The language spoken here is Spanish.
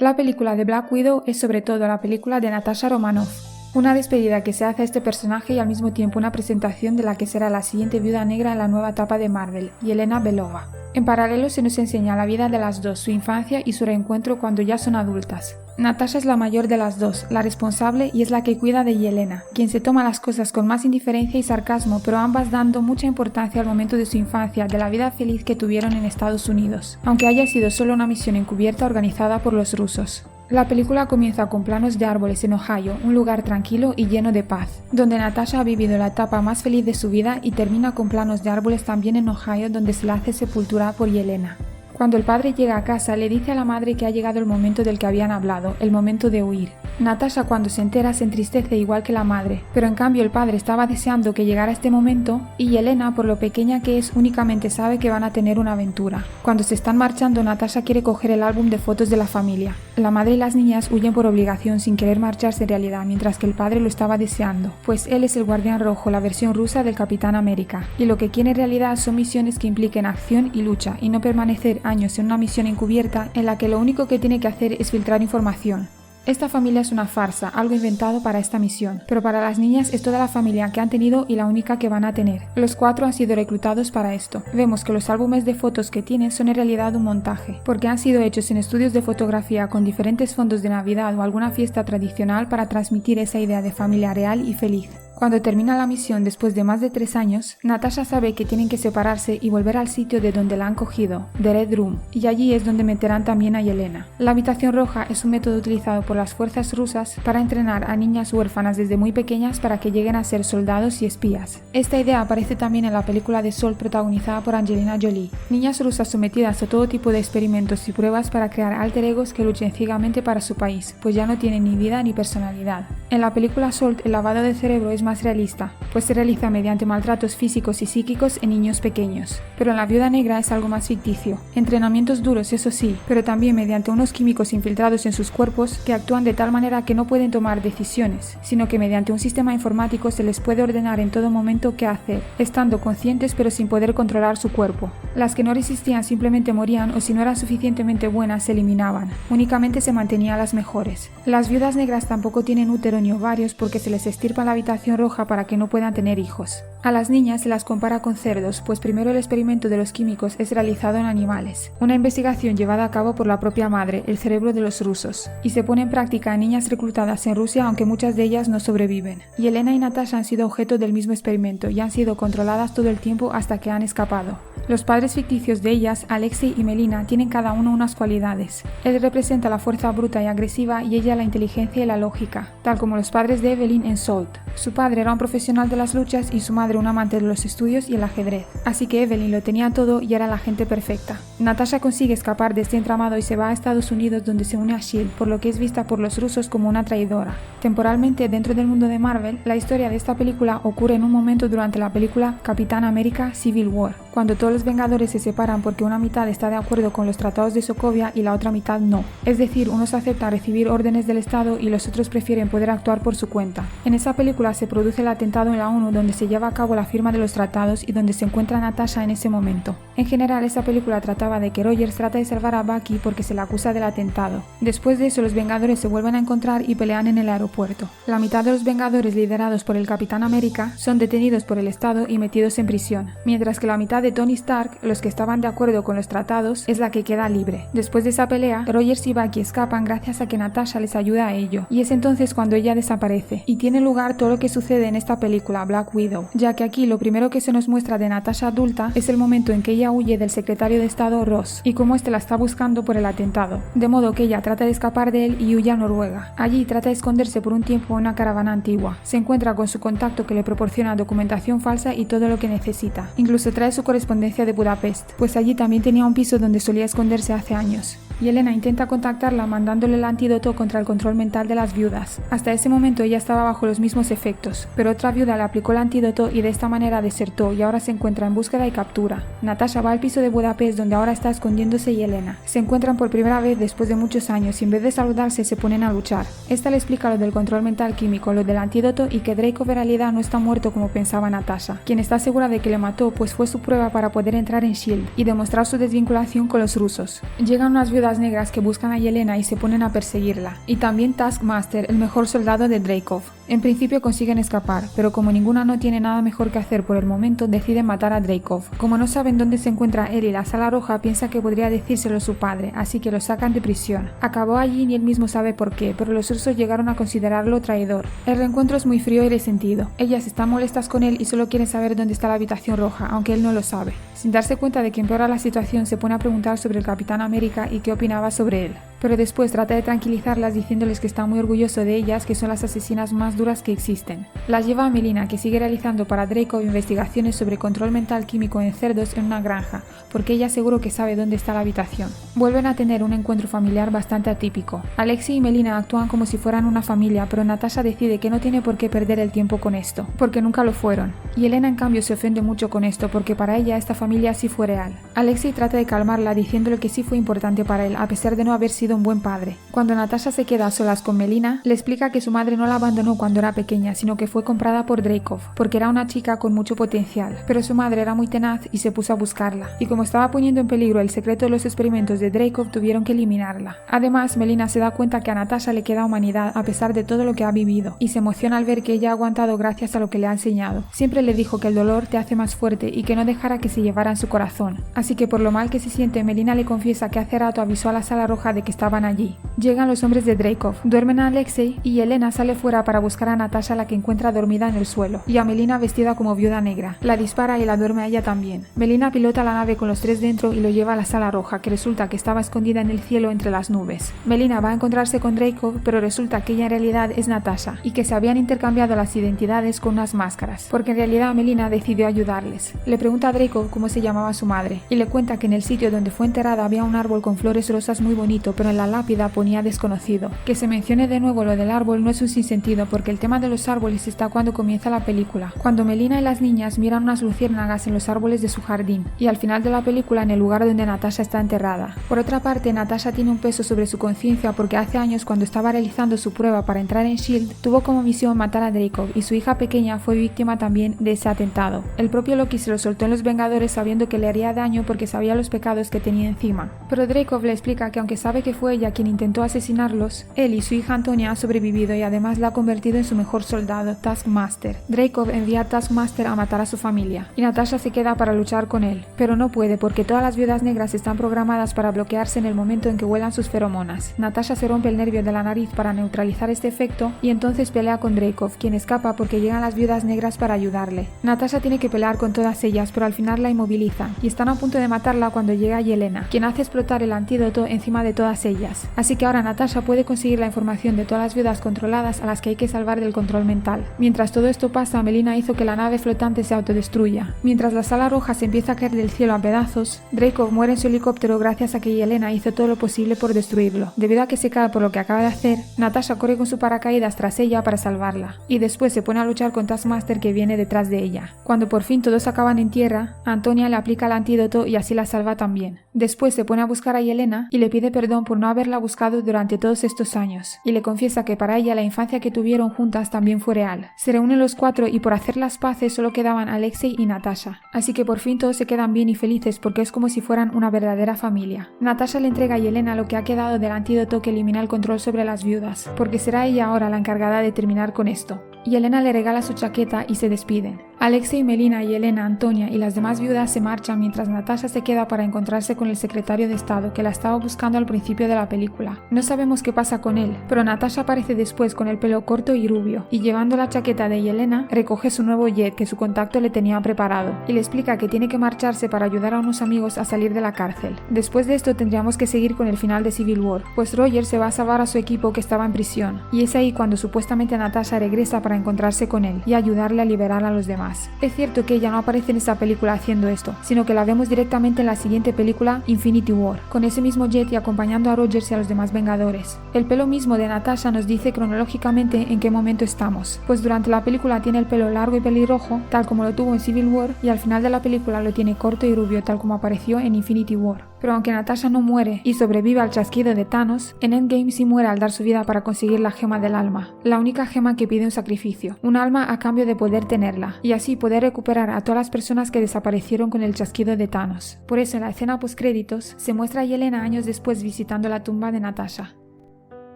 La película de Black Widow es sobre todo la película de Natasha Romanoff, una despedida que se hace a este personaje y al mismo tiempo una presentación de la que será la siguiente viuda negra en la nueva etapa de Marvel, Yelena Belova. En paralelo se nos enseña la vida de las dos, su infancia y su reencuentro cuando ya son adultas. Natasha es la mayor de las dos, la responsable y es la que cuida de Yelena, quien se toma las cosas con más indiferencia y sarcasmo, pero ambas dando mucha importancia al momento de su infancia, de la vida feliz que tuvieron en Estados Unidos, aunque haya sido solo una misión encubierta organizada por los rusos. La película comienza con planos de árboles en Ohio, un lugar tranquilo y lleno de paz, donde Natasha ha vivido la etapa más feliz de su vida y termina con planos de árboles también en Ohio donde se le hace sepultura por Yelena. Cuando el padre llega a casa le dice a la madre que ha llegado el momento del que habían hablado, el momento de huir. Natasha cuando se entera se entristece igual que la madre, pero en cambio el padre estaba deseando que llegara este momento y Yelena, por lo pequeña que es, únicamente sabe que van a tener una aventura. Cuando se están marchando, Natasha quiere coger el álbum de fotos de la familia. La madre y las niñas huyen por obligación sin querer marcharse en realidad, mientras que el padre lo estaba deseando, pues él es el Guardián Rojo, la versión rusa del Capitán América, y lo que quiere en realidad son misiones que impliquen acción y lucha, y no permanecer años en una misión encubierta en la que lo único que tiene que hacer es filtrar información. Esta familia es una farsa, algo inventado para esta misión, pero para las niñas es toda la familia que han tenido y la única que van a tener. Los 4 han sido reclutados para esto. Vemos que los álbumes de fotos que tienen son en realidad un montaje, porque han sido hechos en estudios de fotografía con diferentes fondos de Navidad o alguna fiesta tradicional para transmitir esa idea de familia real y feliz. Cuando termina la misión después de más de 3 años, Natasha sabe que tienen que separarse y volver al sitio de donde la han cogido, The Red Room, y allí es donde meterán también a Yelena. La habitación roja es un método utilizado por las fuerzas rusas para entrenar a niñas huérfanas desde muy pequeñas para que lleguen a ser soldados y espías. Esta idea aparece también en la película de Sol protagonizada por Angelina Jolie. Niñas rusas sometidas a todo tipo de experimentos y pruebas para crear alter egos que luchen ciegamente para su país, pues ya no tienen ni vida ni personalidad. En la película Salt, el lavado de cerebro es más realista, pues se realiza mediante maltratos físicos y psíquicos en niños pequeños. Pero en La Viuda Negra es algo más ficticio. Entrenamientos duros, eso sí, pero también mediante unos químicos infiltrados en sus cuerpos que actúan de tal manera que no pueden tomar decisiones, sino que mediante un sistema informático se les puede ordenar en todo momento qué hacer, estando conscientes pero sin poder controlar su cuerpo. Las que no resistían simplemente morían o si no eran suficientemente buenas se eliminaban. Únicamente se mantenían las mejores. Las viudas negras tampoco tienen útero ni ovarios porque se les estirpa la habitación roja para que no puedan tener hijos. A las niñas se las compara con cerdos, pues primero el experimento de los químicos es realizado en animales, una investigación llevada a cabo por la propia madre, el cerebro de los rusos, y se pone en práctica en niñas reclutadas en Rusia aunque muchas de ellas no sobreviven. Yelena y Natasha han sido objeto del mismo experimento y han sido controladas todo el tiempo hasta que han escapado. Los padres ficticios de ellas, Alexei y Melina, tienen cada uno unas cualidades. Él representa la fuerza bruta y agresiva y ella la inteligencia y la lógica, tal como los padres de Evelyn en Salt. Su padre era un profesional de las luchas y su madre un amante de los estudios y el ajedrez, así que Evelyn lo tenía todo y era la gente perfecta. Natasha consigue escapar de este entramado y se va a Estados Unidos donde se une a S.H.I.E.L.D., por lo que es vista por los rusos como una traidora. Temporalmente, dentro del mundo de Marvel, la historia de esta película ocurre en un momento durante la película Capitán América Civil War, cuando todos los Vengadores se separan porque una mitad está de acuerdo con los tratados de Sokovia y la otra mitad no. Es decir, unos aceptan recibir órdenes del Estado y los otros prefieren poder actuar por su cuenta. En esa película se produce el atentado en la ONU donde se lleva a cabo la firma de los tratados y donde se encuentra Natasha en ese momento. En general, esa película trataba de que Rogers trata de salvar a Bucky porque se le acusa del atentado. Después de eso, los Vengadores se vuelven a encontrar y pelean en el aeropuerto. La mitad de los Vengadores liderados por el Capitán América son detenidos por el Estado y metidos en prisión, mientras que la mitad de Tony Stark, los que estaban de acuerdo con los tratados, es la que queda libre. Después de esa pelea, Rogers y Bucky escapan gracias a que Natasha les ayuda a ello, y es entonces cuando ella desaparece, y tiene lugar todo lo que sucede en esta película Black Widow, ya que aquí lo primero que se nos muestra de Natasha adulta es el momento en que ella huye del secretario de Estado Ross, y cómo este la está buscando por el atentado, de modo que ella trata de escapar de él y huye a Noruega. Allí trata de esconderse por un tiempo en una caravana antigua. Se encuentra con su contacto que le proporciona documentación falsa y todo lo que necesita. Incluso trae su correspondencia de Budapest, pues allí también tenía un piso donde solía esconderse hace años. Yelena intenta contactarla mandándole el antídoto contra el control mental de las viudas. Hasta ese momento ella estaba bajo los mismos efectos, pero otra viuda le aplicó el antídoto y de esta manera desertó y ahora se encuentra en búsqueda y captura. Natasha va al piso de Budapest donde ahora está escondiéndose Yelena. Se encuentran por primera vez después de muchos años y en vez de saludarse se ponen a luchar. Esta le explica lo del control mental químico, lo del antídoto y que Dreykov en realidad no está muerto como pensaba Natasha, quien está segura de que le mató pues fue su prueba para poder entrar en S.H.I.E.L.D. y demostrar su desvinculación con los rusos. Llegan unas viudas viudas negras que buscan a Yelena y se ponen a perseguirla, y también Taskmaster, el mejor soldado de Dreykov. En principio consiguen escapar, pero como ninguna no tiene nada mejor que hacer por el momento, deciden matar a Dreykov. Como no saben dónde se encuentra él y la Sala Roja, piensa que podría decírselo su padre, así que lo sacan de prisión. Acabó allí y él mismo sabe por qué, pero los rusos llegaron a considerarlo traidor. El reencuentro es muy frío y resentido. Ellas están molestas con él y solo quieren saber dónde está la habitación roja, aunque él no lo sabe. Sin darse cuenta de que empeora la situación, se pone a preguntar sobre el Capitán América y qué opinaba sobre él. Pero después trata de tranquilizarlas diciéndoles que está muy orgulloso de ellas, que son las asesinas más duras que existen. Las lleva a Melina, que sigue realizando para Dreykov investigaciones sobre control mental químico en cerdos en una granja, porque ella seguro que sabe dónde está la habitación. Vuelven a tener un encuentro familiar bastante atípico. Alexei y Melina actúan como si fueran una familia, pero Natasha decide que no tiene por qué perder el tiempo con esto, porque nunca lo fueron. Y Elena en cambio se ofende mucho con esto, porque para ella esta familia sí fue real. Alexei trata de calmarla diciéndole que sí fue importante para él, a pesar de no haber sido un buen padre. Cuando Natasha se queda a solas con Melina, le explica que su madre no la abandonó cuando era pequeña, sino que fue comprada por Dreykov, porque era una chica con mucho potencial, pero su madre era muy tenaz y se puso a buscarla, y como estaba poniendo en peligro el secreto de los experimentos de Dreykov, tuvieron que eliminarla. Además, Melina se da cuenta que a Natasha le queda humanidad a pesar de todo lo que ha vivido, y se emociona al ver que ella ha aguantado gracias a lo que le ha enseñado. Siempre le dijo que el dolor te hace más fuerte y que no dejara que se llevara en su corazón. Así que por lo mal que se siente, Melina le confiesa que hace rato avisó a la Sala Roja de que estaban allí. Llegan los hombres de Dreykov, duermen a Alexei y Elena sale fuera para buscar a Natasha, la que encuentra dormida en el suelo, y a Melina vestida como viuda negra. La dispara y la duerme a ella también. Melina pilota la nave con los tres dentro y lo lleva a la Sala Roja, que resulta que estaba escondida en el cielo entre las nubes. Melina va a encontrarse con Dreykov, pero resulta que ella en realidad es Natasha y que se habían intercambiado las identidades con unas máscaras, porque en realidad Melina decidió ayudarles. Le pregunta a Dreykov cómo se llamaba su madre y le cuenta que en el sitio donde fue enterrada había un árbol con flores rosas muy bonito, pero en la lápida ponía desconocido. Que se mencione de nuevo lo del árbol no es un sinsentido, porque el tema de los árboles está cuando comienza la película, cuando Melina y las niñas miran unas luciérnagas en los árboles de su jardín, y al final de la película en el lugar donde Natasha está enterrada. Por otra parte, Natasha tiene un peso sobre su conciencia porque hace años, cuando estaba realizando su prueba para entrar en S.H.I.E.L.D., tuvo como misión matar a Dreykov, y su hija pequeña fue víctima también de ese atentado. El propio Loki se lo soltó en Los Vengadores sabiendo que le haría daño porque sabía los pecados que tenía encima. Pero Dreykov le explica que aunque sabe que fue ella quien intentó asesinarlos, él y su hija Antonia han sobrevivido y además la ha convertido en su mejor soldado, Taskmaster. Dreykov envía a Taskmaster a matar a su familia, y Natasha se queda para luchar con él, pero no puede porque todas las viudas negras están programadas para bloquearse en el momento en que huelan sus feromonas. Natasha se rompe el nervio de la nariz para neutralizar este efecto y entonces pelea con Dreykov, quien escapa porque llegan las viudas negras para ayudarle. Natasha tiene que pelear con todas ellas, pero al final la inmovilizan y están a punto de matarla cuando llega Yelena, quien hace explotar el antídoto encima de todas ellas. Así que ahora Natasha puede conseguir la información de todas las viudas controladas a las que hay que salvar del control mental. Mientras todo esto pasa, Melina hizo que la nave flotante se autodestruya. Mientras la Sala Roja se empieza a caer del cielo a pedazos, Dreykov muere en su helicóptero gracias a que Yelena hizo todo lo posible por destruirlo. Debido a que se cae por lo que acaba de hacer, Natasha corre con su paracaídas tras ella para salvarla, y después se pone a luchar con Taskmaster, que viene detrás de ella. Cuando por fin todos acaban en tierra, Antonia le aplica el antídoto y así la salva también. Después se pone a buscar a Yelena y le pide perdón por no haberla buscado durante todos estos años, y le confiesa que para ella la infancia que tuvieron juntas también fue real. Se reúnen los cuatro y por hacer las paces solo quedaban Alexei y Natasha, así que por fin todos se quedan bien y felices porque es como si fueran una verdadera familia. Natasha le entrega a Yelena lo que ha quedado del antídoto que elimina el control sobre las viudas, porque será ella ahora la encargada de terminar con esto. Yelena le regala su chaqueta y se despiden. Alexei, Melina, Yelena, Antonia y las demás viudas se marchan mientras Natasha se queda para encontrarse con el secretario de Estado que la estaba buscando al principio de la película. No sabemos qué pasa con él, pero Natasha aparece después con el pelo corto y rubio, y llevando la chaqueta de Yelena, recoge su nuevo jet que su contacto le tenía preparado, y le explica que tiene que marcharse para ayudar a unos amigos a salir de la cárcel. Después de esto tendríamos que seguir con el final de Civil War, pues Roger se va a salvar a su equipo que estaba en prisión, y es ahí cuando supuestamente Natasha regresa para encontrarse con él y ayudarle a liberar a los demás. Es cierto que ella no aparece en esta película haciendo esto, sino que la vemos directamente en la siguiente película, Infinity War, con ese mismo jet y acompañando a Rogers y a los demás Vengadores. El pelo mismo de Natasha nos dice cronológicamente en qué momento estamos, pues durante la película tiene el pelo largo y pelirrojo, tal como lo tuvo en Civil War, y al final de la película lo tiene corto y rubio, tal como apareció en Infinity War. Pero aunque Natasha no muere y sobrevive al chasquido de Thanos, en Endgame sí muere al dar su vida para conseguir la gema del alma, la única gema que pide un sacrificio, un alma a cambio de poder tenerla, y así poder recuperar a todas las personas que desaparecieron con el chasquido de Thanos. Por eso en la escena postcréditos se muestra a Yelena años después visitando la tumba de Natasha.